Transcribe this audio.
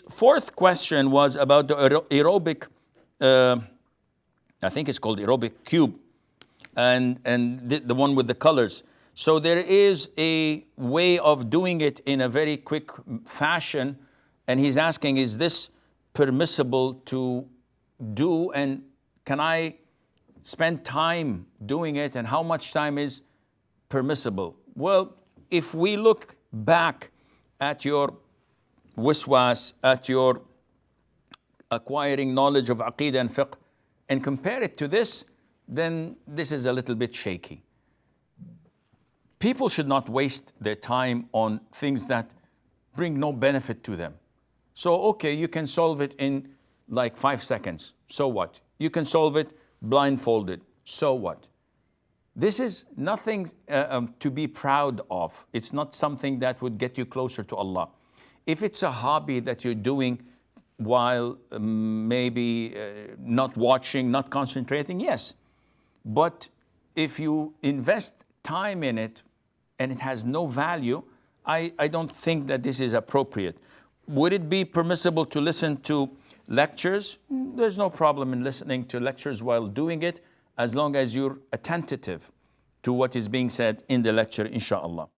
Fourth question was about the aerobic, I think it's called aerobic cube, and the one with the colors. So there is a way of doing it in a very quick fashion, and he's asking, is this permissible to do, and can I spend time doing it, and how much time is permissible? Well, if we look back at your wiswas, at your acquiring knowledge of aqeedah and fiqh, and compare it to this, then this is a little bit shaky. People should not waste their time on things that bring no benefit to them. So, okay, you can solve it in like 5 seconds. So what? You can solve it blindfolded. So what? This is nothing to be proud of. It's not something that would get you closer to Allah. If it's a hobby that you're doing while maybe not watching, not concentrating, yes. But if you invest time in it and it has no value, I don't think that this is appropriate. Would it be permissible to listen to lectures? There's no problem in listening to lectures while doing it, as long as you're attentive to what is being said in the lecture, inshallah.